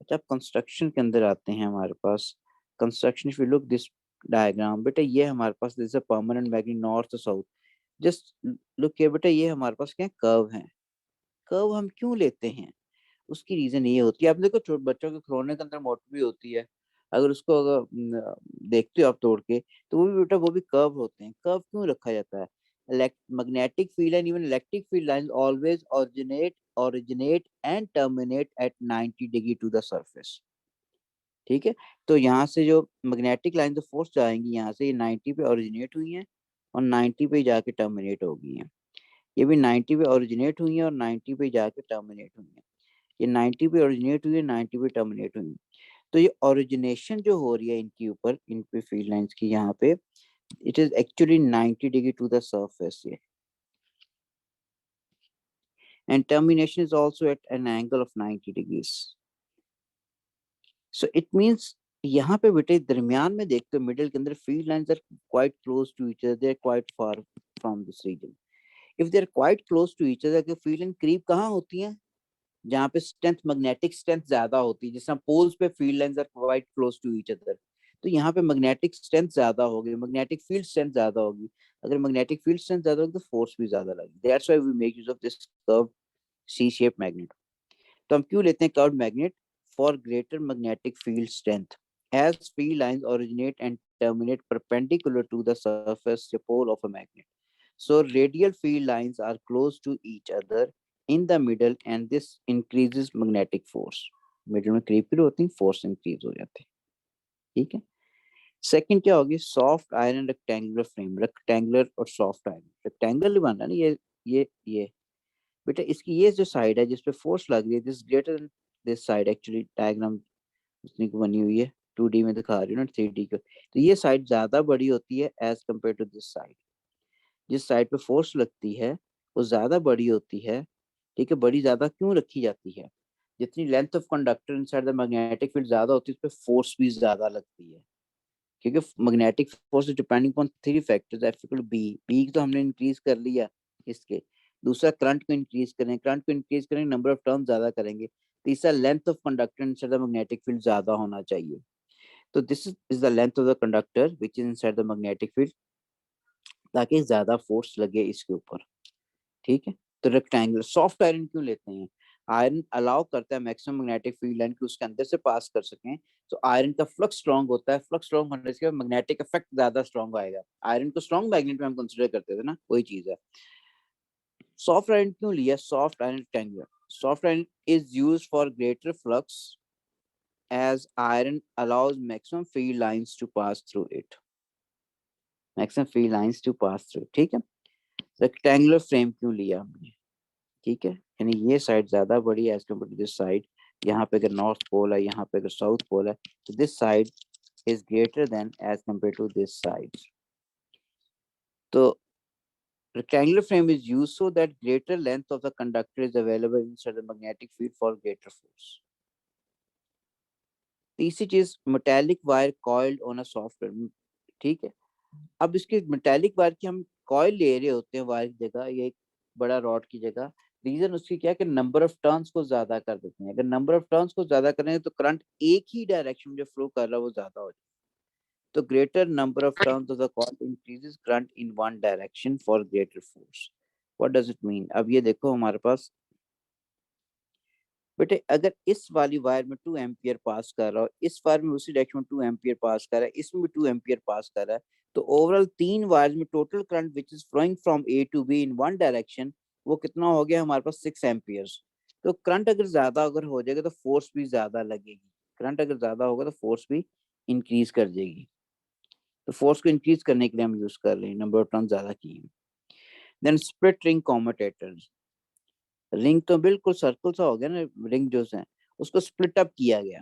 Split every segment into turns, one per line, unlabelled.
जब कंस्ट्रक्शन के अंदर आते हैं हमारे पास, construction if you look this diagram, बेटा ये हमारे पास this a permanent magnet north south, just look here बेटा, ये हमारे पास क्या कर्व है। कर्व हम क्यों लेते हैं, उसकी रीजन ये होती है, आप देखो छोटे बच्चों के खिलौने के अंदर मोटर भी होती है, अगर उसको अगर देखते हो आप तोड़ के, तो वो भी बेटा वो भी कर्व होते हैं। कर्व क्यों रखा जाता है, magnetic field and even electric field lines always originate and terminate at 90 degree to the surface। ठीक है, तो यहाँ से जो मैग्नेटिक लाइन जो फोर्स जाएंगी यहाँ से, ये 90 पे ओरिजिनेट हुई हैं और 90 पे जाके टर्मिनेट हो गई हैं। ये भी 90 पे ओरिजिनेट हुई हैं और 90 पे जाके टर्मिनेट हुई हैं। ये 90 पे ओरिजिनेट हुई है, 90 पे टर्मिनेट हुई है। तो ये ओरिजिनेशन जो हो रही है इनके ऊपर, इन पे फील्ड लाइंस की यहाँ पे, it is actually 90 degree to the surface ये, and termination is also at an angle of 90 degrees। So it means यहाँ पे बेटे दरमियान में देखते हो मिडिल के अंदर field lines are quite close to each other, they are quite far from this region. If they are quite close to each other, field line करीब कहाँ होती है, जहाँ पे स्ट्रेंथ, मैग्नेटिक स्ट्रेंथ ज्यादा होती है, जिस तरह पोल्स पे field lines are quite close to each other, तो यहाँ पे मैग्नेटिक स्ट्रेंथ ज्यादा होगी, मैग्नेटिक फील्ड स्ट्रेंथ ज्यादा होगी। अगर मैग्नेटिक फील्ड स्ट्रेंथ ज्यादा होगी तो फोर्स भी ज्यादा लगेगी। That's why we make use of this curve C shape magnet. तो हम क्यों लेते हैं curve magnet, for greater magnetic field strength as field lines originate and terminate perpendicular to the surface pole of a magnet, so radial field lines are close to each other in the middle and this increases magnetic force। Middle में करीब होती है, force increase हो जाती है। ठीक है, second क्या होगी, soft iron rectangular frame. Rectangular और सॉफ्ट आयरन, रेक्टेंगल बन रहा है ना, ये बेटा इसकी ये जो साइड है जिस पे फोर्स लग रही है, this greater this side, actually diagram उसने को बनी हुई है 2D में दिखा रही हूँ ना 3D को, तो ये साइड ज्यादा बड़ी होती है as compare to this side. जिस साइड पे फोर्स लगती है वो ज्यादा बड़ी होती है। ठीक है, बड़ी ज्यादा क्यों रखी जाती है, जितनी length of conductor inside the magnetic field ज्यादा होती है, उस पे फोर्स भी ज्यादा लगती है। क्योंकि magnetic force depending upon three factors, F equal B, B तो हमने इंक्रीज कर लिया इसके, दूसरा करंट को इंक्रीज करें, करंट को इंक्रीज करेंगे नंबर ऑफ टर्न ज्यादा करेंगे, तीसरा length of conductor inside the magnetic field ज्यादा होना चाहिए। तो this is the length of the conductor which is inside the magnetic field, ताकि ज्यादा फोर्स लगे इसके ऊपर। ठीक है, तो रेक्टेंगुलर सॉफ्ट आयरन क्यों लेते हैं, आयरन अलाउ करता है मैक्सिमम मैग्नेटिक फील्ड लाइन को उसके अंदर से पास कर सकें, तो आयरन का फ्लक्स स्ट्रांग होता है, फ्लक्स स्ट्रांग होने से मैग्नेटिक इफेक्ट ज्यादा स्ट्रांग आएगा। आयरन को स्ट्रांग मैग्नेट में हम कंसीडर करते थे ना, वही चीज है। सॉफ्ट आयरन क्यों लिया, soft iron rectangular, soft iron is used for greater flux as iron allows maximum field lines to pass through it, maximum field lines to pass through। ठीक है, रेक्टेंगुलर फ्रेम क्यों लिया हमने, ठीक है, यानी ये साइड ज्यादा बड़ी है as compare to this side. यहाँ पे अगर नॉर्थ पोल है, यहाँ पे अगर साउथ पोल है, तो this side is greater than as compare to this side. तो rectangular frame is used so that greater length of the conductor is available inside the magnetic field for greater force। तीसरी चीज, metallic wire coiled on a software. ठीक है, अब इसके metallic wire की हम coil ले रहे होते हैं वायर की जगह, ये एक बड़ा रॉड की जगह, रीजन उसकी क्या है कि नंबर ऑफ टर्न्स को ज्यादा कर देते हैं। अगर नंबर ऑफ टर्न्स को ज्यादा करेंगे तो करंट एक ही डायरेक्शन में जो फ्लो कर रहा है वो ज्यादा हो जाए, तो greater number of turns of the coil increases current in one direction for greater force. What does it mean, अब ये देखो हमारे पास बेटे, अगर इस वाली वायर में 2 एम्पियर पास कर रहा हो, इस वायर में उसी डायरेक्शन में 2 एम्पियर पास कर रहा है, इसमें भी 2 एम्पियर पास कर रहा है, तो ओवरऑल 3 वायर्स में total current which is flowing from A to B in one direction, वो कितना हो गया हमारे पास 6 एम्पियर्स। तो करंट अगर ज्यादा अगर हो जाएगा तो फोर्स भी ज्यादा लगेगी, करंट अगर ज्यादा होगा तो फोर्स भी इंक्रीज कर जाएगी। तो फोर्स को इंक्रीज करने के लिए हम यूज कर रहे हैं, नंबर ऑफ टर्न ज्यादा की है। Then split ring commutators, ring तो बिल्कुल सर्कल सा हो गया ना, रिंग जो है उसको स्प्लिट अप किया गया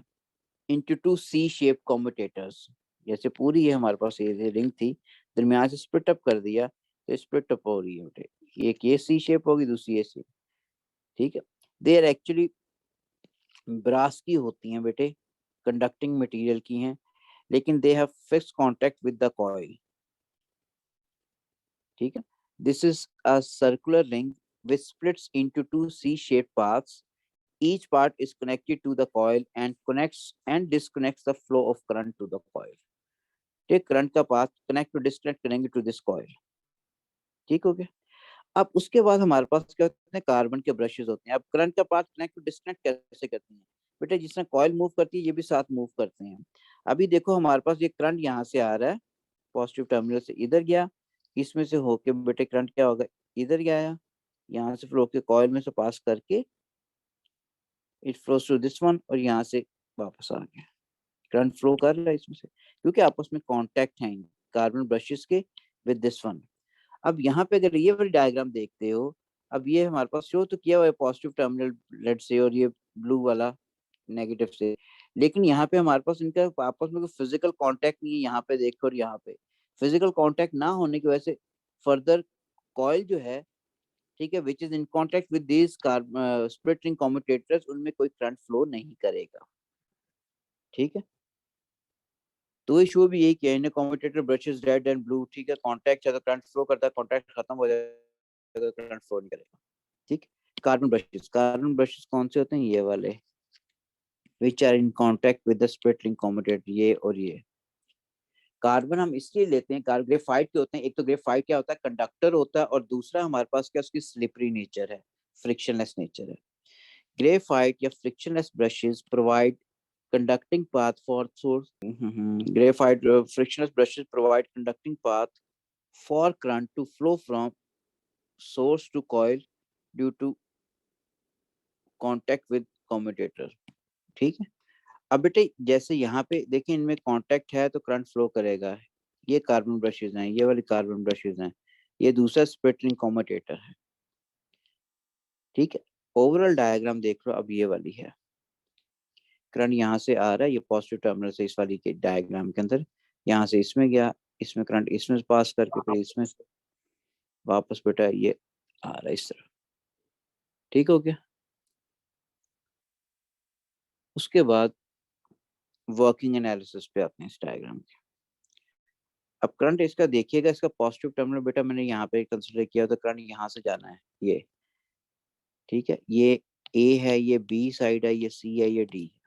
into two C shape commutators. जैसे पूरी ये हमारे पास ये रिंग थी, दरमियान से स्प्लिट अप कर दिया, तो स्प्लिट अप हो रही है बेटे, एक ये सी शेप होगी, दूसरी ये शेप। ठीक है, दे आर एक्चुअली ब्रास की होती हैं बेटे, कंडक्टिंग मटेरियल की हैं, लेकिन they have fix contact with the coil. ठीक है, this is a circular ring which splits into two C-shaped paths each part is connected to the coil and connects and disconnects the flow of current to the coil. ठीक, current का path connect to disconnect करेंगे to this coil. ठीक हो गया। अब उसके बाद हमारे पास क्या होते हैं, कार्बन के ब्रशेस होते हैं। अब करंट का पाथ कनेक्ट टू डिस्कनेक्ट कैसे करते हैं बेटा, जिसमें कॉइल मूव करती है ये भी साथ मूव करते हैं। अभी देखो हमारे पास ये करंट यहाँ से आ रहा है, पॉजिटिव टर्मिनल से इधर गया, इसमें से होके बेटे करंट क्या होगा, इधर गया, यहाँ से फ्लो के कॉइल में से पास करके it flows to this one, और यहाँ से वापस आ गया। करंट फ्लो कर रहा है इसमें से, क्योंकि आपस में कांटेक्ट हैं कार्बन ब्रशेस के विद दिस वन। अब यहाँ पे अगर ये वाली डायग्राम देखते हो, अब ये हमारे पास शो तो किया हुआ है पॉजिटिव टर्मिनल लेट से, और ये ब्लू वाला नेगेटिव से, लेकिन यहाँ पे हमारे पास इनका आपस में कोई फिजिकल कांटेक्ट नहीं है। यहाँ पे देखो, और यहाँ पे फिजिकल कांटेक्ट ना होने की वजह से फर्दर कॉइल जो है, ठीक है, which is in contact with this split ring commutators, उनमें कोई करंट फ्लो नहीं करेगा। ठीक है, तो इशू भी यही किया इन्हें, commutator brushes red and blue, ठीक है, कांटेक्ट है तो करंट फ्लो करता है, कांटेक्ट खत्म हो जाएगा करंट फ्लो नहीं करेगा। ठीक, कार्बन ब्रशेस कौन से होते हैं, ये वाले, which are in contact with the split ring commutator, ये और ये। कार्बन हम इसलिए लेते हैं, कार्बन ग्रेफाइट के होते हैं, एक तो ग्रेफाइट क्या होता है, कंडक्टर होता है, और दूसरा हमारे पास क्या उसकी स्लिपरी नेचर है, फ्रिक्शनलेस नेचर है। ग्रेफाइट या frictionless brushes provide conducting path for source. Graphite frictionless brushes provide conducting path for current to flow from source to coil due to contact with commutator। ठीक है, अब बेटे जैसे यहाँ पे देखिए इनमें कांटेक्ट है तो करंट फ्लो करेगा। ये कार्बन ब्रशेज हैं, ये वाली कार्बन ब्रशेज हैं, ये दूसरा स्प्लिट रिंग कम्यूटेटर है। ठीक है, ओवरऑल डायग्राम देख लो, अब ये वाली है, करंट यहाँ से आ रहा है, ये पॉजिटिव टर्मिनल से इस वाली के डायग्राम के अंदर, यहाँ से इसमें गया, इसमें करंट इसमें पास करके फिर इसमें वापस बेटा ये आ रहा है इस तरह। ठीक हो गया। उसके बाद वर्किंग एनालिसिस पे आते हैं इस डायग्राम के। अब करंट इसका देखिएगा, इसका पॉजिटिव टर्मिनल बेटा मैंने यहाँ पे कंसीडर किया, तो करंट यहाँ से जाना है ये। ठीक है, ये ए है, ये बी साइड है, ये सी है, ये डी है।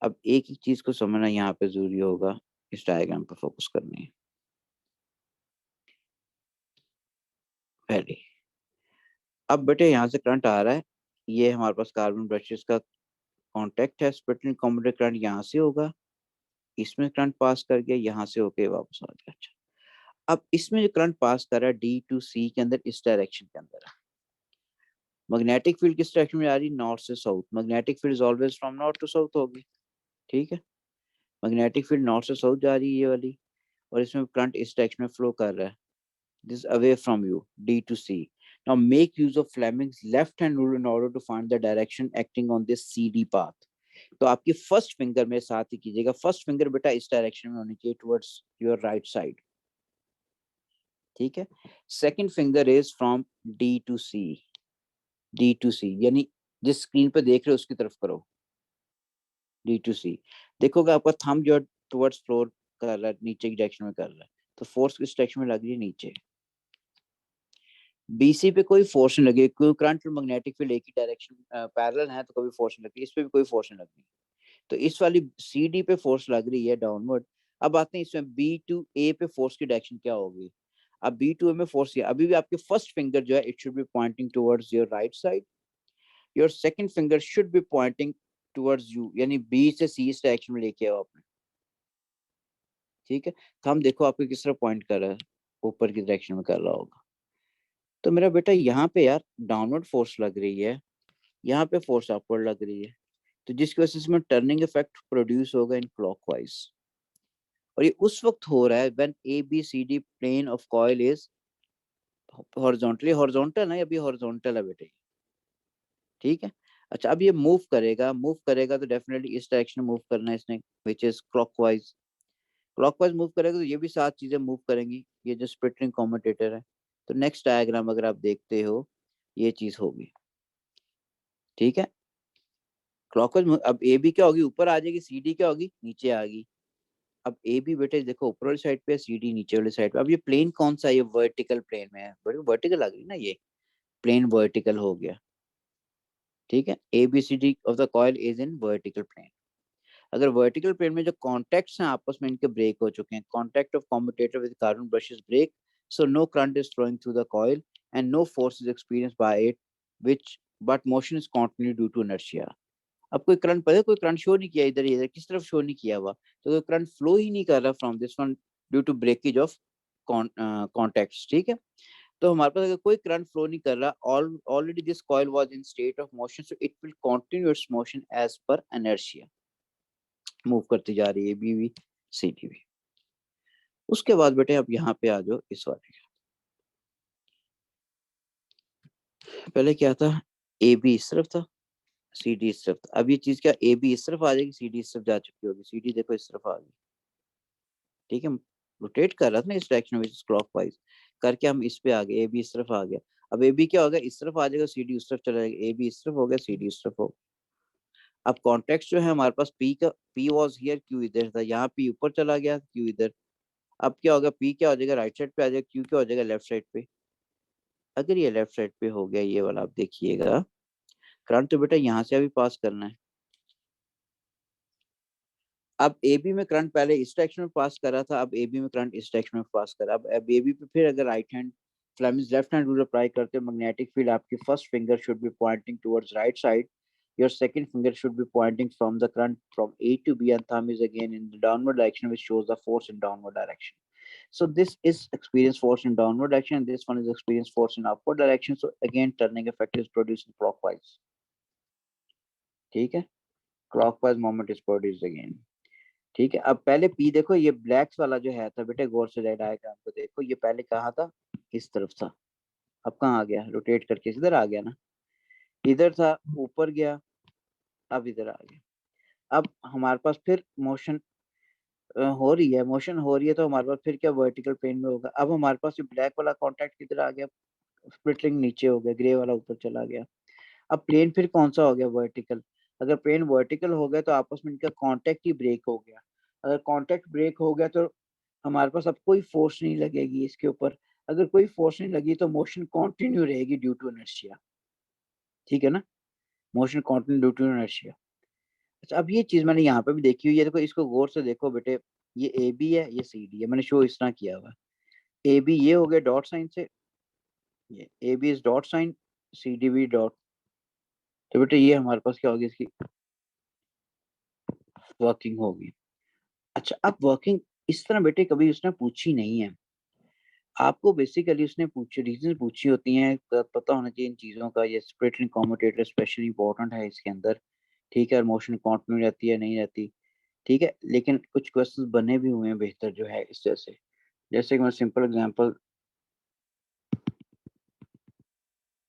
अब एक ही चीज को समझना यहाँ पे जरूरी होगा, इस डायग्राम पे फोकस करनी है पहले। अब बेटे यहाँ से करंट आ रहा है, ये हमारे पास कार्बन ब्रशेस का कांटेक्ट है, स्प्लिटिंग कम्यूटेटर करंट यहाँ से होगा, इसमें करंट पास कर गया, यहाँ से होके वापस आ गया। अच्छा, अब इसमें जो करंट पास कर रहा है डी टू सी के अंदर, इस डायरेक्शन के अंदर है। मैग्नेटिक फील्ड किस डायरेक्शन में आ रही है, नॉर्थ से south. Magnetic field is always from north to south होगी। ठीक है, मैग्नेटिक फील्ड नॉर्थ से साउथ जा रही है ये वाली, और इसमें करंट इस डायरेक्शन में फ्लो कर रहा है, this away from you, D to C. Now make use of Fleming's left-hand rule in order to find the direction acting on this CD path. तो आपकी फर्स्ट फिंगर में साथ ही कीजिएगा, फर्स्ट फिंगर बेटा इस डायरेक्शन में होनी चाहिए, टुवर्ड्स योर राइट साइड। ठीक है, second finger is from D to C, D to C यानी जिस स्क्रीन पे देख रहे हो उसकी तरफ करो, डी टू सी। देखोगे आपका थंब जो टुवर्ड्स फ्लोर कर रहा है, नीचे की डायरेक्शन में कर रहा है, तो फोर्स किस डायरेक्शन में लग रही है, नीचे। बीसी पे कोई फोर्स नहीं लगी, क्योंकि करंट और मैग्नेटिक फील्ड एक ही डायरेक्शन पैरेलल है, तो कभी फोर्स नहीं लगती। इस पे भी कोई फोर्स नहीं लगती, तो इस वाली सी डी पे फोर्स लग रही है डाउनवर्ड। अब आते हैं इसमें बी टू ए पे फोर्स की डायरेक्शन क्या होगी। अब बी टू ए में फोर्स किया, अभी भी आपके फर्स्ट फिंगर जो है it should be pointing towards your right side, your second finger should be pointing towards you, यानी बी से सी इस डायरेक्शन में लेके आओ आपने। ठीक है, तो हम देखो आपको किस तरह पॉइंट कर रहा है, ऊपर की डायरेक्शन में कर रहा होगा। तो मेरा बेटा यहाँ पे यार डाउनवर्ड फोर्स लग रही है, यहाँ पे फोर्स अपवर्ड लग रही है, तो जिसकी वजह से इसमें टर्निंग इफेक्ट प्रोड्यूस होगा इन क्लॉकवाइज। और ये उस वक्त हो रहा है when A B C D plane of coil is horizontally, horizontal है, अभी हॉरिजॉन्टल है बेटे। ठीक है, अच्छा अब ये मूव करेगा तो डेफिनेटली इस डायरेक्शन में मूव करना है इसने, which is clockwise. Clockwise move करेगा तो ये भी सात चीजें मूव करेंगी, ये जो स्प्लिटिंग कम्यूटेटर है। तो नेक्स्ट डायग्राम अगर आप देखते हो ये चीज होगी। ठीक है, क्लॉकवाइज, अब ए बी क्या होगी, ऊपर आ जाएगी, सी डी क्या होगी, नीचे आ गई। अब ए बी बेटे देखो ऊपर वाली साइड पे, सी डी नीचे वाली साइड पे। अब ये प्लेन कौन सा है, ये वर्टिकल प्लेन में है, बड़ी वर्टिकल आ गई ना, ये प्लेन वर्टिकल हो गया। ठीक है, ABCD of the coil is in vertical plane. अगर वर्टिकल प्लेन में जो कॉन्टेक्ट्स हैं आपस में इनके ब्रेक हो चुके हैं, contact of commutator with carbon brushes break, so no current is flowing through the coil and no force is experienced by it, which but motion is continued due to inertia। अब कोई current पता है, कोई current show नहीं किया इधर, इधर किस तरफ शो नहीं किया हुआ, तो कोई करंट फ्लो ही नहीं कर रहा from this one due to breakage of contacts. ठीक है, तो हमारे पास अगर कोई करंट फ्लो नहीं कर रहा, already this coil was in state of motion, so it will continue its motion as per inertia, move करती जा रही है B V C D V. उसके बाद बेटे अब यहाँ पे आ जाओ इस वाले, पहले क्या था, ए बी इस तरफ था, सी डी इस तरफ था। अब ये चीज क्या, ए बी इस तरफ आ जाएगी, सी डी इस तरफ जा चुकी होगी, सी डी देखो इस तरफ आ गई। ठीक है, रोटेट कर रहा था ना इस डायरेक्शन में क्लॉकवाइज करके, हम इस पे आ गए, ए बी इस तरफ आ गया। अब ए बी क्या होगा, इस तरफ आ जाएगा, सी डी उस तरफ चला जाएगा, ए बी इस तरफ हो गया, सी डी उस तरफ हो। अब कॉन्टेक्स्ट जो है हमारे पास, पी का, पी वॉज हियर, क्यू इधर था, यहाँ पी ऊपर चला गया, क्यू इधर। अब क्या होगा, पी क्या हो जाएगा, राइट साइड पे आ जाएगा, क्यू क्या हो जाएगा, लेफ्ट साइड पे। अगर ये लेफ्ट साइड पे हो गया ये वाला, आप देखिएगा करंट तो बेटा यहाँ से अभी पास करना है। अब ए बी में करंट पहले इस डायरेक्शन में पास कर रहा था, अब ए बी में करंट इस डायरेक्शन में पास कर रहा है। अब ए बी पे फिर अगर right hand Fleming's left hand rule apply करते हो, मैग्नेटिक फील्ड आपकी first finger should be pointing towards right side, your second finger should be pointing from the current from A to B, and thumb is again in the downward direction, which shows the force in downward direction. So this is experience force in downward direction, and this one is experience force in upward direction. So again turning effect is produced clockwise. ठीक है, clockwise moment is produced again। ठीक है, अब पहले P देखो, ये black वाला जो है था बेटे, गौर से डायग्राम को देखो, ये पहले कहाँ था, इस तरफ था, अब कहाँ आ गया, रोटेट करके इधर आ गया ना, इधर था, ऊपर गया, अब इधर आ गया। अब हमारे पास फिर मोशन हो रही है, मोशन हो रही है, तो हमारे पास फिर क्या वर्टिकल प्लेन में होगा। अब हमारे पास ये ब्लैक वाला कॉन्टैक्ट किधर आ गया, स्प्लिटरिंग नीचे हो गया, ग्रे वाला ऊपर चला गया। अब प्लेन फिर कौन सा हो गया, वर्टिकल। अगर प्लेन वर्टिकल हो गया तो आपस में इनका कांटेक्ट ही ब्रेक हो गया। अगर कांटेक्ट ब्रेक हो गया तो हमारे पास अब कोई फोर्स नहीं लगेगी इसके ऊपर। अगर कोई फोर्स नहीं लगी तो मोशन कंटिन्यू रहेगी ड्यू टू इनर्शिया। ठीक है ना, motion continue due to inertia. अच्छा, अब ये चीज मैंने यहाँ पे भी देखी हुई है, देखो इसको गौर से देखो बेटे, ये ए बी है, ये सी डी है, मैंने शो इस तरह किया हुआ। ए बी ये हो गया डॉट साइन से, ये A B is dot sign, C D B dot, तो बेटे ये हमारे पास क्या होगी, इसकी वर्किंग होगी। अच्छा, अब वर्किंग इस तरह बेटे कभी उसने पूछी नहीं है आपको, बेसिकली उसने पूछी रीजन पूछी होती हैं, पता होना चाहिए इन चीजों का। ये split ring commutator specially important है इसके अंदर। ठीक है, और मोशन कंटिन्यू रहती है नहीं रहती। ठीक है, लेकिन कुछ क्वेश्चंस बने भी हुए हैं बेहतर जो है इस जैसे, जैसे कि मैं सिंपल एग्जांपल,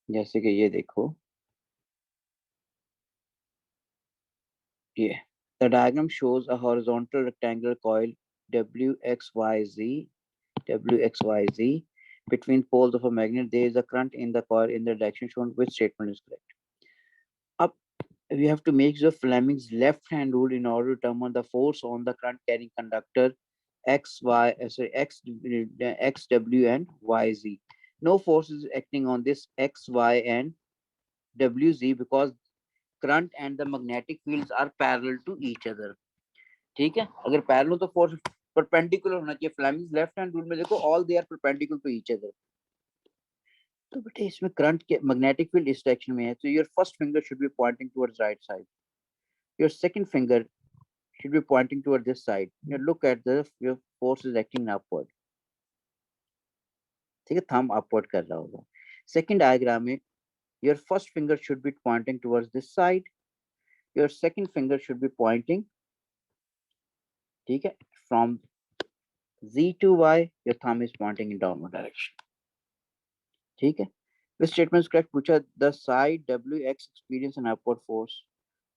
जैसे कि ये देखो, ये the diagram shows a horizontal rectangular coil WXYZ WXYZ between poles of a magnet. There is a current in the coil in the direction shown. Which statement is correct? Up, we have to make the Fleming's left hand rule in order to determine the force on the current carrying conductor X, W, and YZ. No force is acting on this X, Y, and WZ because current and the magnetic fields are parallel to each other। ठीक है, अगर parallel तो force perpendicular होना चाहिए। Fleming's left hand rule में देखो, all they are perpendicular to each other. तो बेटे इसमें करंट के मैग्नेटिक फील्ड इस डायरेक्शन में है, तो your first finger should be pointing towards right side, your second finger should be pointing toward this side। You look at the your force is acting upward। ठीक है, thumb upward कर रहा होगा। Second diagram में your first finger should be pointing towards this side, your second finger should be pointing, ठीक है, from Z to Y, your thumb is pointing in downward direction। ठीक है, this statement is correct। पूछा the side WX experience an upward force,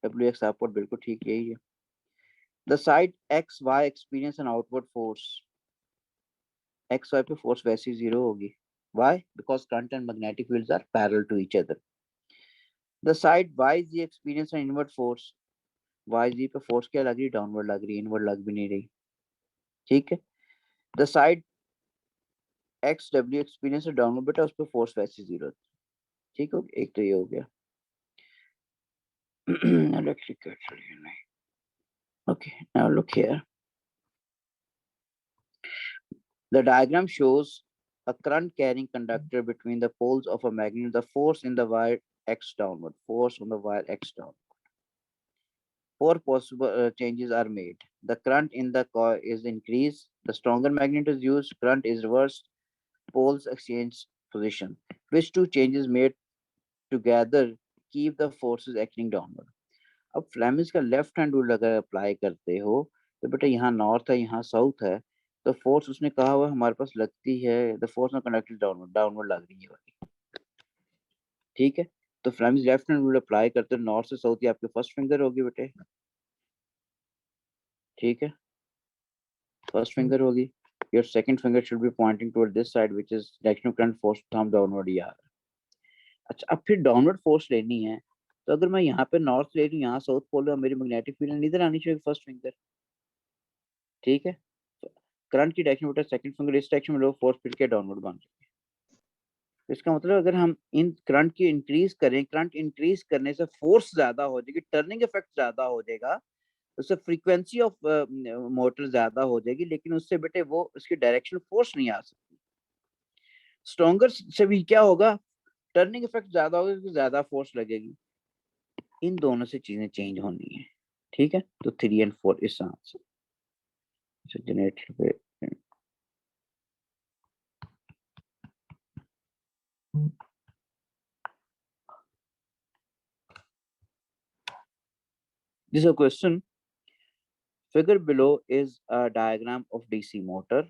WX upward, बिल्कुल ठीक यही है। the side XY experience an outward force, XY पे force वैसे ही zero होगी। Why? Because current and magnetic fields are parallel to each other। The side YZ experience an inward force, YZ पे force क्या लग रही है, डाउनवर्ड लग रही है, इनवर्ड लग भी नहीं रही। ठीक है, the side XW experience downward, बेटा उस पर force वैसे जीरो। ठीक हो, एक तो ये हो गया। electrical. Okay, now look here. The diagram shows a current carrying conductor between the poles of a magnet. The force in the wire x downward. Force on the wire x down. Four possible changes are made. The current in the coil is increased. The stronger magnet is used. Current is reversed. Poles exchange position. Which two changes made together keep the forces acting downward? अब Fleming's का left hand rule अगर apply करते हो तो बेटा यहाँ north है यहाँ साउथ है तो फोर्स उसने कहा हुआ हमारे पास लगती है the force on conductor downward downward लग रही है वाली ठीक है तो Fleming's left hand rule apply करते हो नॉर्थ से साउथ ये आपके फर्स्ट फिंगर होगी बेटे ठीक है फर्स्ट फिंगर होगी your second finger should be pointing toward this side which is direction of current force thumb downward ये आ रहा है अच्छा अब फिर डाउनवर्ड फोर्स लेनी है तो अगर मैं यहाँ पे नॉर्थ ले रही हूँ यहाँ साउथ पोल है मेरी मैग्नेटिक फील्ड इधर आनी चाहिए फर्स्ट फिंगर ठीक है करंट की डायरेक्शन बेटा सेकंड फिंगर इस डायरेक्शन में लो फोर्स फिर के डाउनवर्ड बन जाएगी तो इसका मतलब अगर हम इन करंट की इंक्रीज करें करंट इंक्रीज करने से फोर्स ज्यादा हो जाएगी टर्निंग इफेक्ट ज्यादा हो जाएगा उससे फ्रीक्वेंसी ऑफ मोटर ज्यादा हो जाएगी लेकिन उससे बेटे वो उसकी डायरेक्शन फोर्स नहीं आ सकती स्ट्रॉन्गर से भी क्या होगा टर्निंग इफेक्ट ज्यादा होगा क्योंकि ज्यादा फोर्स लगेगी इन दोनों से चीजें चेंज होनी है ठीक है तो 3 और 4 इस आंसर जनरेटर पे This is a question. Figure below is a diagram of DC motor.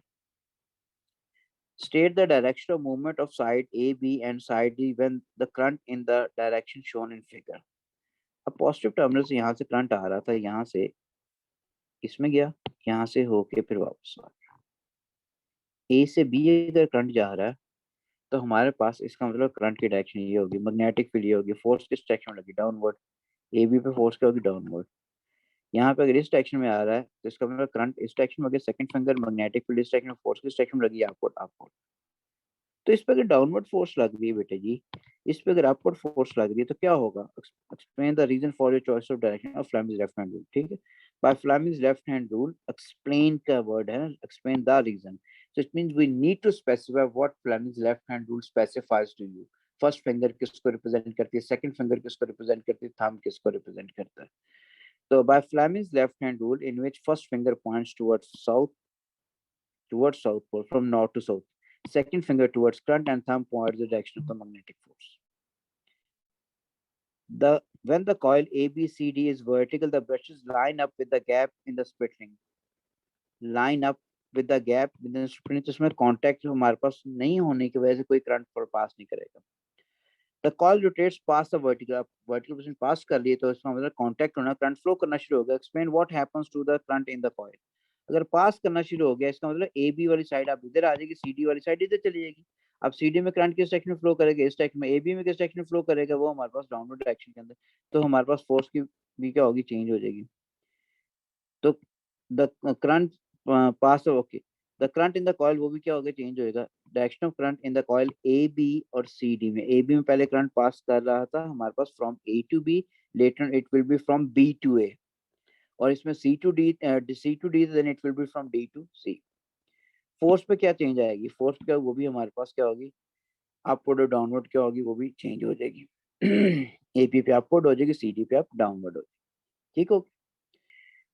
State the direction of movement of side A, B, and side D when the current in the direction shown in figure. अब positive terminal से यहाँ से current आ रहा था यहाँ से इसमें गया यहाँ से होके फिर वापस आ गया ए से बी अगर करंट जा रहा है तो हमारे पास इसका मतलब करंट की डायरेक्शन ये होगी मैग्नेटिक फील्ड ये होगी फोर्स किस डायरेक्शन में लगी डाउनवर्ड ए बी पे फोर्स क्या होगी डाउनवर्ड यहाँ पे अगर इस डायरेक्शन में आ रहा है तो इसका मतलब करंट इस डायरेक्शन में सेकंड फिंगर मैग्नेटिक फील्ड इस डायरेक्शन में फोर्स किस डायरेक्शन में लगी अपवर्ड अपवर्ड तो इस पे अगर डाउनवर्ड फोर्स लग रही है बेटे जी इस पे अगर अपवर्ड फोर्स लग रही है तो क्या होगा explain the reason for your choice of direction of Fleming's left hand rule ठीक है by Fleming's left hand rule explain का वर्ड है explain the reason so it means we need to specify what Fleming's left hand rule specifies to you first finger किसको represent करती है second finger किसको represent करती है thumb किसको represent करता है so by Fleming's left hand rule in which first finger points towards south pole from north to south second finger towards current and thumb points the direction of the magnetic force the when the coil ABCD is vertical the brushes line up with the gap in the split ring line up with the gap within the split ring तो इसमें contact हमारे पास नहीं होने की वजह से कोई current पर पास नहीं करेगा the coil rotates past the vertical position पास कर लिए तो इसका मतलब कांटेक्ट होना करंट फ्लो करना शुरू होगा explain what happens to the current in the coil अगर पास करना शुरू हो गया इसका मतलब ए बी वाली साइड आप इधर आ जाएगी सी डी वाली साइड इधर चली जाएगी अब सी डी में करंट किस डायरेक्शन में फ्लो करेगा इस डायरेक्शन में ए बी में किस डायरेक्शन में फ्लो करेगा वो हमारे पास डाउनवर्ड डायरेक्शन के अंदर तो हमारे पास फोर्स की भी क्या होगी चेंज हो जाएगी तो the current pass okay the current in the coil वो भी क्या होगा चेंज होएगा direction of current in the coil A B और सी डी में ए बी में पहले करंट पास कर रहा था हमारे पास from A to B later it will be from B to A और इसमें C to D then it will be from D to C force पे क्या चेंज आएगी फोर्स पे क्या वो भी हमारे पास क्या होगी अपवर्ड और डाउनवर्ड क्या होगी वो भी चेंज हो जाएगी एपी पे अपवर्ड हो जाएगी सीडी पे अप डाउनवर्ड हो जाएगी ठीक हो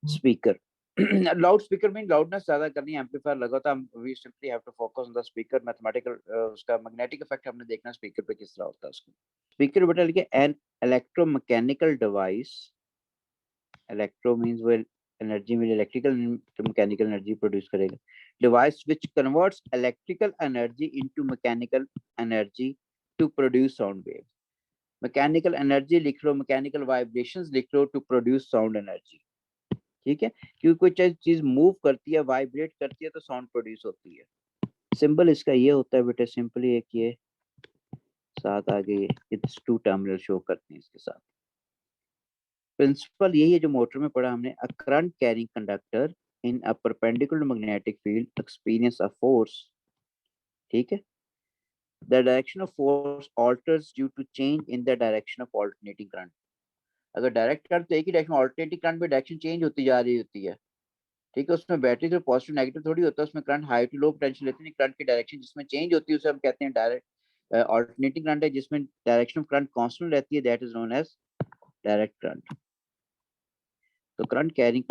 स्पीकर लाउड स्पीकर में लाउडनेस ज्यादा करनी है एम्पलीफायर लगा था we simply have to focus on the speaker mathematical उसका मैग्नेटिक इफेक्ट हमने देखना स्पीकर पे किस तरह होता है उसको स्पीकर बेटा लिखे an electromechanical device electro means वो एनर्जी में इलेक्ट्रिकल तो मैकेनिकल एनर्जी प्रोड्यूस करेगा device which converts electrical energy into mechanical energy to produce sound wave mechanical energy लिख लो मैकेनिकल वाइब्रेशंस लिख लो टू प्रोड्यूस साउंड एनर्जी ठीक है क्योंकि कोई चीज मूव करती है वाइब्रेट करती है तो साउंड प्रोड्यूस होती है सिंबल इसका ये होता है बेटे सिंपली एक ये साथ आगे इट्स टू टर्मिनल शो करते हैं इसके साथ प्रिंसिपल यही है जो मोटर में पढ़ा हमने a current carrying conductor in a perpendicular magnetic field experience a force ठीक है the direction of force alters due to change in the direction of alternating current अगर डायरेक्ट करंट तो एक ही डायरेक्शन, ऑल्टरनेटिंग करंट में direction change होती जा रही होती है, ठीक है। उसमें बैटरी तो पॉजिटिव नेगेटिव थोड़ी होता है, उसमें current high to low potential लेते हैं, करंट की डायरेक्शन जिसमें चेंज होती है उसे हम कहते हैं डायरेक्ट ऑल्टरनेटिंग करंट है, जिसमें डायरेक्शन ऑफ करंट कांस्टेंट रहती है, that is known as direct current. तो current carrying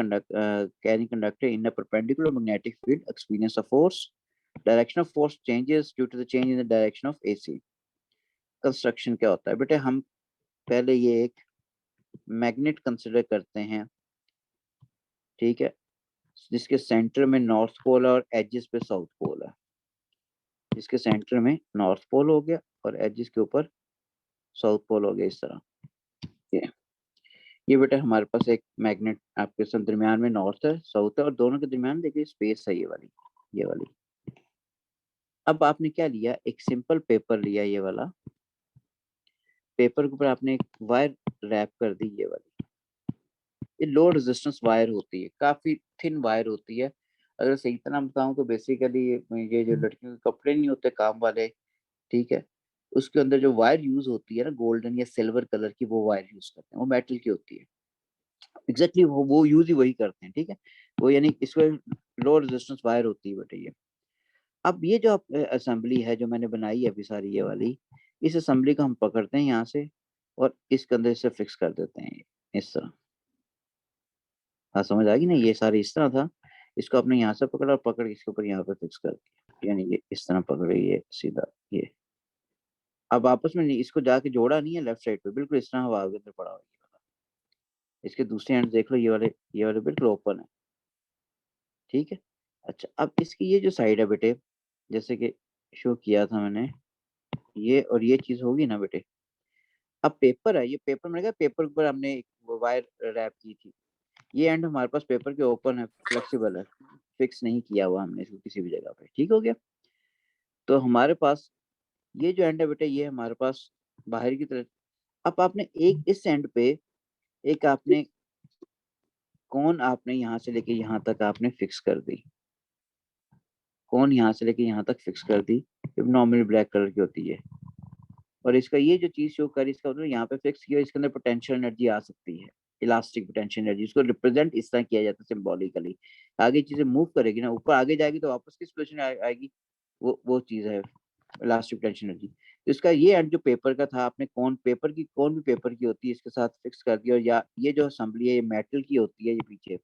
conductor in a perpendicular magnetic field experience a force, direction of force changes due to the change in the direction of AC। Construction क्या होता है बेटे, हम पहले ये एक magnet consider करते हैं, ठीक है, जिसके सेंटर में नॉर्थ पोल और एजेस पे साउथ पोल है, जिसके सेंटर में नॉर्थ पोल हो गया और एजेस के ऊपर साउथ पोल हो गया, इस तरह। ये बेटा हमारे पास एक मैग्नेट आपके साथ दरमियान में नॉर्थ है, साउथ है, और दोनों के दरमियान देखिए स्पेस है, ये वाली। अब आपने क्या लिया, एक सिंपल पेपर लिया, ये वाला पेपर के ऊपर आपने एक वायर रैप कर दी, ये वाली। ये लो रेजिस्टेंस वायर होती है, काफी थिन वायर होती है। अगर सही तरह बताऊं तो बेसिकली ये जो लड़कियों के कपड़े नहीं होते काम वाले, ठीक है, उसके अंदर जो वायर यूज होती है ना, गोल्डन या सिल्वर कलर की, वो वायर यूज करते हैं, वो मेटल की होती है। एग्जैक्टली वो यूज ही वही करते हैं, ठीक है। वो यानी इसको लो रेजिस्टेंस वायर होती है बेटे ये। अब ये जो असेंबली है जो मैंने बनाई है अभी सारी ये वाली, इस असेंबली को हम पकड़ते हैं यहाँ से और इसके अंदर इसे फिक्स कर देते हैं इस तरह। हाँ समझ आ गई ना, ये सारी इस तरह था, इसको आपने यहाँ से पकड़ा और पकड़ इसके ऊपर यहाँ पे फिक्स कर दिया, यानी ये इस तरह पकड़े, ये सीधा ये। अब आपस में नहीं, इसको जाके जोड़ा नहीं है लेफ्ट साइड पे, बिल्कुल इस तरह हवा के अंदर पड़ा हुआ है। इसके दूसरे एंड देख लो, ये वाले बिल्कुल ओपन है, ठीक है। अच्छा, अब इसकी ये जो साइड है बेटे, जैसे कि शो किया था मैंने, ये और ये चीज होगी ना बेटे। अब पेपर है, ये पेपर मैंने कहा पेपर पर हमने एक वायर रैप की थी, ये एंड हमारे पास पेपर के ओपन है, फ्लेक्सिबल है, फिक्स नहीं किया हुआ हमने इसको किसी भी जगह पे, ठीक हो गया। तो हमारे पास ये जो एंड है बेटे, ये हमारे पास बाहर की तरफ। अब आपने एक इस एंड पे एक आपने कौन आपने यहाँ से लेके यहाँ तक आपने फिक्स कर दी, कौन यहाँ से लेके यहाँ तक फिक्स कर दी, नॉर्मली ब्लैक कलर की होती है। और इसका ये जो चीज शो कर, इसका मतलब यहाँ पे फिक्स किया, इसके अंदर पोटेंशियल एनर्जी आ सकती है, इलास्टिक पोटेंशियल एनर्जी, इसको रिप्रेजेंट इस तरह किया जाता है सिंबॉलिकली। आगे चीजें मूव करेगी ना, ऊपर आगे जाएगी तो वापस किस पोजिशन आएगी, वो चीज है इलास्टिक पोटेंशियल एनर्जी। तो इसका ये एंड जो पेपर का था, आपने कौन भी पेपर की होती है इसके साथ फिक्स कर दिया, और या ये जो असेंबली है ये मेटल की होती है, ये पीछे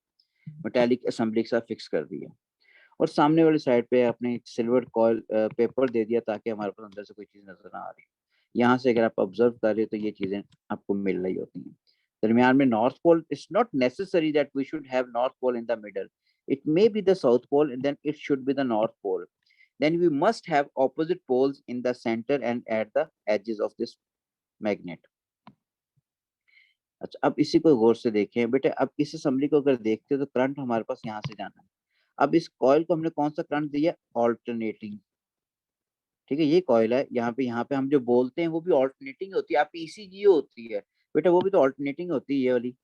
मेटेलिक असेंबली के साथ फिक्स कर दिया। और सामने वाली साइड पे आपने सिल्वर कॉइल पेपर दे दिया, ताकि हमारे पास अंदर से कोई चीज नजर ना आ रही। यहाँ से अगर आप ऑब्जर्व कर रहे हो तो ये चीजें आपको मिल रही होती हैं। दरमियान में north pole, it's not necessary that we should have north pole in the middle, it may be the south pole and then it should be the north pole, then we must have opposite poles in the center and at the edges of this magnet। अच्छा, अब इसी को गौर से देखें बेटे, अब इस assembly को अगर देखते हो तो करंट हमारे पास यहाँ से जाना है। अब इस कॉइल को हमने कौन सा करंट दिया, ऑल्टरनेटिंग, ठीक है। ये कॉइल है, यहाँ पे हम जो बोलते हैं वो भी ऑल्टरनेटिंग होती है, आप ईसीजी होती है बेटा, वो भी तो ऑल्टरनेटिंग होती है ये वाली।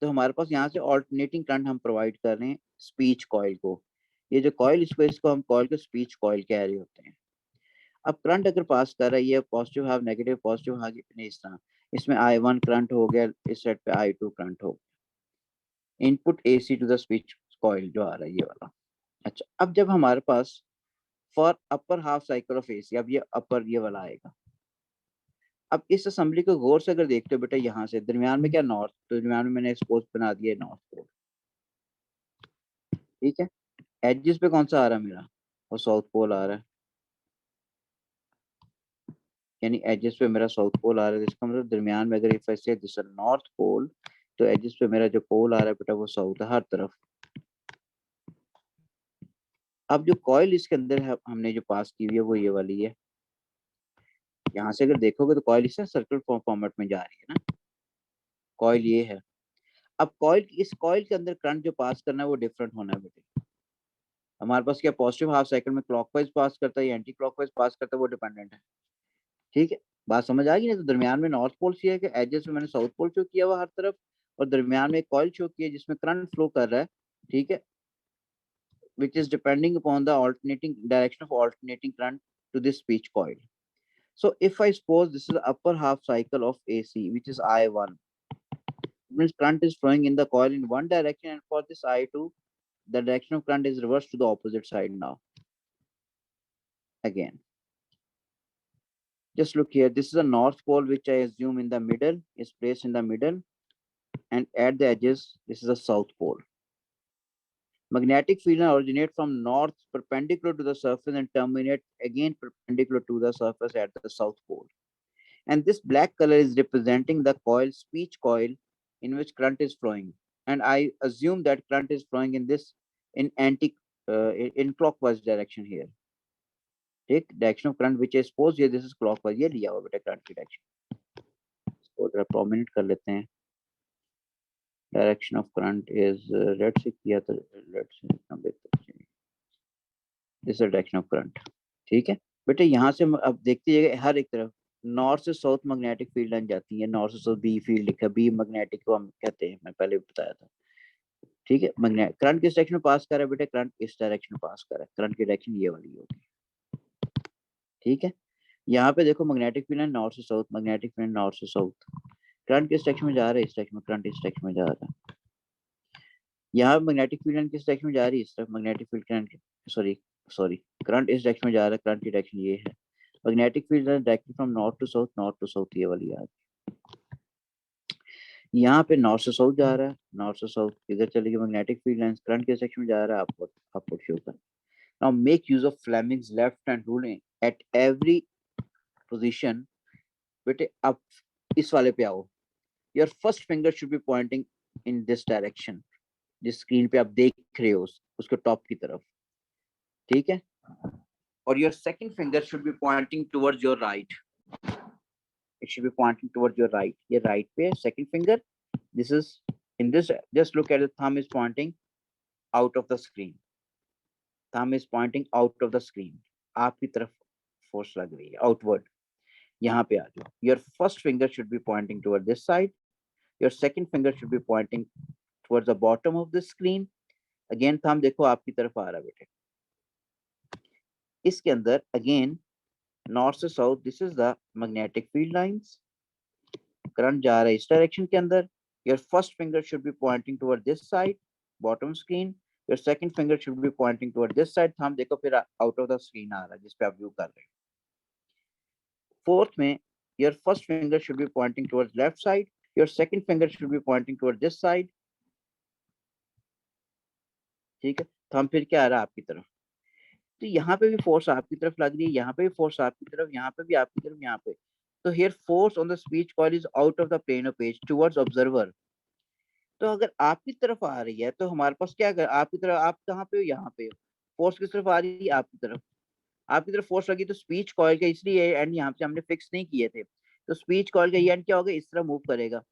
तो हमारे पास यहाँ से ऑल्टरनेटिंग करंट हम प्रोवाइड कर रहे हैं स्पीच कॉइल को। ये जो कॉइल स्पेस को हम कॉइल को स्पीच कॉइल कह रहे होते हैं। अब करंट अगर पास कर रहा है, ये positive half negative, positive half इस तरह, इसमें I1 करंट हो गया, इस साइड पे I2 करंट हो गया, input AC to the speech coil जो आ रहा है ये वाला। अच्छा, अब जब हमारे पास for upper half cycle of AC, अब ये अपर ये वाला आएगा। अब इस असेंबली को गौर से अगर देखते हो बेटा, यहाँ से दरमियान में क्या नॉर्थ, तो दरमियान में मैंने एक्सपोज बना दिया नॉर्थ पोल, ठीक है। एडजेस पे कौन सा आ रहा है मेरा, और साउथ पोल आ रहा है, यानी एजेस पे मेरा साउथ पोल आ रहा है, इसका मतलब दरमियान में अगर इफ आई से दिस नॉर्थ पोल, तो एजेस पे मेरा जो पोल आ रहा है बेटा वो साउथ है हर तरफ। अब जो कॉइल इसके अंदर है हमने जो पास की हुई है वो ये वाली है, यहाँ से अगर देखोगे तो कॉइल इससे सर्कल फॉर्मेट में जा रही है ना, कॉइल ये है। अब इस कॉइल के अंदर करंट जो पास करना है वो डिफरेंट होना है बेटे। हमारे पास क्या पॉजिटिव हाफ साइकिल में क्लॉकवाइज पास करता है या एंटी क्लॉकवाइज पास करता है, वो डिपेंडेंट है, ठीक है। बात समझ आ गई ना। तो दरमियान में नॉर्थ पोल है कि एजेस में मैंने साउथ पोल शो किया हुआ हर तरफ, और दरमियान में एक कॉइल शो किया जिसमें करंट फ्लो कर रहा है, ठीक है, which is depending upon the alternating direction of alternating current to this speech coil. So if I suppose this is the upper half cycle of AC, which is I1, means current is flowing in the coil in one direction, and for this I2, the direction of current is reversed to the opposite side now. Again, just look here. This is a north pole, which I assume in the middle, is placed in the middle, and at the edges, this is a south pole. Magnetic field originate from north perpendicular to the surface and terminate again perpendicular to the surface at the south pole. And this black color is representing the coil, speech coil, in which current is flowing. And I assume that current is flowing in this in clockwise direction here. Take direction of current which I suppose here this is clockwise. ये लिया हुआ बेटा current की direction. इसको जरा prominent कर लेते हैं. Direction of current is red से किया तो red से this is the direction of current. ठीक है बेटे, यहाँ से अब देखते जाइए हर एक तरफ नॉर्थ से साउथ मैग्नेटिक फील्ड लाइन जाती है. नॉर्थ से साउथ बी फील्ड लिखा, बी मैग्नेटिक को हम कहते हैं, मैं पहले बताया था. ठीक है, मैग्नेट करंट किस डायरेक्शन में पास कर रहा है बेटे? करंट इस डायरेक्शन में पास कर रहा है. करंट की डायरेक्शन ये वाली होगी. ठीक है, यहाँ पे देखो मैग्नेटिक फील्ड लाइन नॉर्थ से साउथ, मैग्नेटिक फील्ड नॉर्थ से साउथ. करंट किस डायरेक्शन में जा रहा है? इस डायरेक्शन में. करंट इस डायरेक्शन में जा रहा है. यहाँ मैग्नेटिक फील्ड लाइन किस डायरेक्शन में जा रही है? इस तरफ. Magnetic field current sorry current इस डायरेक्शन में जा रहा है. करंट की डायरेक्शन ये है. Magnetic field directly from north to south, north to south ये वाली आ रही. यहाँ पे नॉर्थ से साउथ जा रहा है, नॉर्थ से साउथ इधर चलेगी मैग्नेटिक फील्ड लाइन. करंट के सेक्शन में जा रहा है. आपको शो कर. Now make use of Fleming's left hand rule at every position. बेटे अब इस वाले पे आओ. Your first finger should be pointing in this direction, जिस स्क्रीन पे आप देख रहे हो उसके टॉप की तरफ. ठीक है, और your second finger should be pointing towards your right. It should be pointing towards your right. ये right पे second finger. This is in this. Just look at the thumb is pointing out of the screen. Thumb is pointing out of the screen. आपकी तरफ force लग रही है outward. यहाँ पे आ जाओ. Your first finger should be pointing toward this side. Your second finger should be pointing towards the bottom of the screen. Again thumb देखो आपकी तरफ आ रहा है बेटे. इसके अंदर again नॉर्थ से south, this is the magnetic field lines. Current जा रहा है इस डायरेक्शन के अंदर. Your first finger should be pointing toward this side, bottom screen. Your second finger should be pointing toward this side. Thumb देखो फिर out of the screen आ रहा है जिस पे आप व्यू कर रहे हैं. फोर्थ में your first finger should be pointing towards left side. Your second finger should be pointing toward this side. ठीक है, थंब फिर क्या आ रहा है आपकी तरफ. तो यहाँ पे भी फोर्स आपकी तरफ लग रही है, यहाँ पे भी फोर्स आपकी तरफ, यहाँ पे भी आपकी तरफ, यहाँ पे. तो here force on the speech coil is out of the plane of page towards observer. तो अगर आपकी तरफ आ रही है तो हमारे पास क्या कर, आपकी तरफ, आप कहाँ पे हो? यहाँ पे हो. फोर्स किस तरफ आ रही है? आपकी तरफ. आपकी तरफ फोर्स लगी तो स्पीच कॉइल का इसलिए एंड यहाँ पे हमने फिक्स नहीं किए थे, तो स्पीच कॉइल का ये एंड क्या होगा? इस तरह मूव करेगा.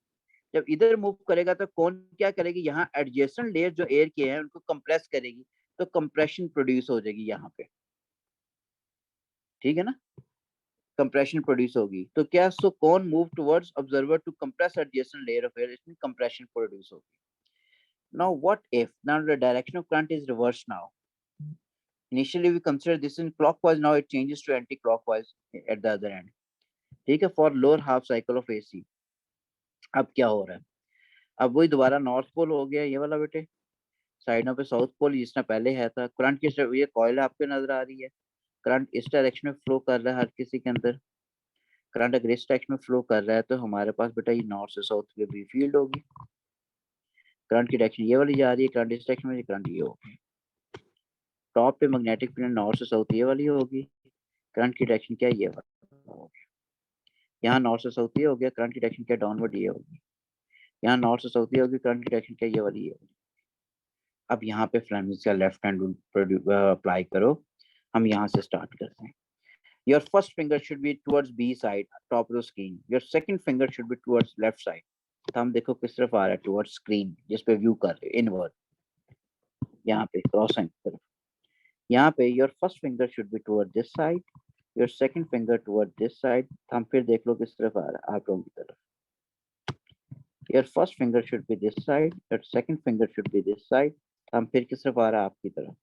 जब इधर मूव करेगा तो कौन क्या करेगी? यहाँ एडजेसेंट लेयर जो एयर के हैं उनको कंप्रेस करेगी, तो कंप्रेशन प्रोड्यूस हो जाएगी यहाँ पे. ठीक है ना, कंप्रेशन प्रोड्यूस होगी. तो क्या so cone move towards observer to compress adjacent layer of air, इसमें कंप्रेशन प्रोड्यूस होगी. Now what if now the direction of current is reverse. Now initially we consider this in clockwise, now it changes to anti-clockwise at the other end. ठीक है, for lower half cycle of AC. अब क्या हो रहा है? अब वही दोबारा नॉर्थ पोल हो गया ये वाला बेटे. साइडों पे साउथ पोल जिसने पहले है था. करंट किस, ये कॉइल आपको नजर आ रही है. करंट इस डायरेक्शन में फ्लो कर रहा है हर किसी के अंदर. करंट अगर इस डायरेक्शन में फ्लो कर रहा है तो हमारे पास बेटा ये नॉर्थ से साउथ की भी फील्ड होगी. करंट की डायरेक्शन ये वाली जा रही है, करंट इस डायरेक्शन में, करंट ये होगी. टॉप पे मैग्नेटिक फील्ड नॉर्थ से साउथ ये वाली होगी. करंट की डायरेक्शन क्या ये वाली होगी. यहाँ नॉर्थ से साउथ ये हो गया. करंट की डायरेक्शन क्या? डाउनवर्ड ये होगी. यहाँ नॉर्थ से साउथ ये होगी. करंट की डायरेक्शन क्या? ये वाली ये होगी. अब यहाँ पे फ्लेमिंग्स का लेफ्ट हैंड रूल अप्लाई करो. हम यहाँ से स्टार्ट करते हैं. Your first finger should be towards B side, top of the screen. Your second finger should be towards left side. Thumb देखो किस तरफ आ रहा है? towards screen, जिस पे व्यू कर रहे हो, inward. यहाँ पे क्रॉस एंड तरफ. यहाँ पे your first finger should be towards this side. Your second finger towards this side. Thumb फिर देख लो किस तरफ आ रहा है? आप लोगों की तरफ. Your first finger should be this side. Your second finger should be this side. Thumb फिर किस तरफ आ रहा है? आपकी तरफ.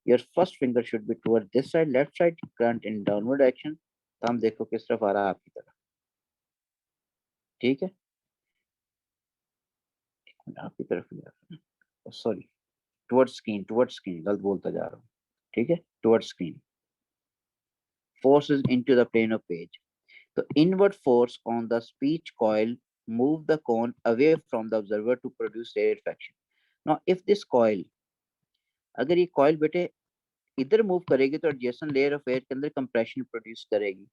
Your first finger should be towards this side, left side, current in downward direction. Thumb देखो किस तरफ आ रहा है? आपकी तरफ. ठीक है, आपकी तरफ ही आ रहा है, सॉरी, टुवर्ड्स स्क्रीन गलत बोलता जा रहा हूँ, ठीक है, towards screen, forces into the plane of page. The inward force on the speech coil move the cone away from the observer to produce rarefaction. Now, if this coil, अगर ये coil बेटे इधर मूव करेगी तो adjacent layer of air के अंदर compression produce करेगी,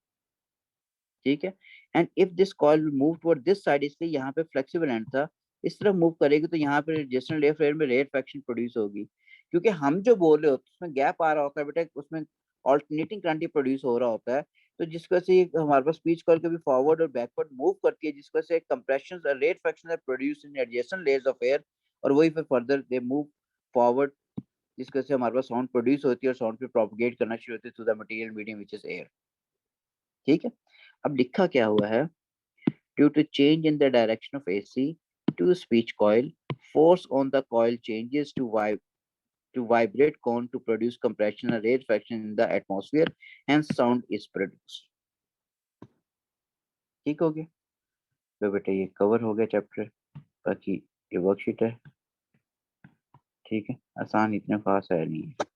ठीक है। And if this coil move toward this side, इसलिए यहाँ पे फ्लेक्सिबल एंड था, इस तरफ मूव करेगी तो यहाँ पे एडजेसेंट लेयर ऑफ एयर में रेयर फ्रैक्शन प्रोड्यूस होगी, क्योंकि हम जो बोल रहे होते हैं उसमें गैप आ रहा होता है बेटा, उसमें ऑल्टरनेटिंग करंट प्रोड्यूस हो रहा होता है, तो जिस वजह से हमारे पास स्पीच कॉइल कभी फॉरवर्ड और बैकवर्ड मूव करती है, जिस वजह से compression rarefaction are produce in adjacent layers of air, और वही फिर फर्दर दे मूव फॉरवर्ड, जिस वजह से हमारे पास साउंड प्रोड्यूस होती है और साउंड पे प्रोपगेट करना शुरू होती है through the material medium which is air, ठीक है। अब लिखा क्या हुआ है, due to change in the direction of AC to speech coil, force on the coil changes to vibrate cone to produce compression and rarefaction in the atmosphere, hence sound is produced. ठीक हो गया, तो बेटा ये cover हो गया chapter, बाकी ये वर्कशीट है, ठीक है, आसान इतना खास है नहीं है।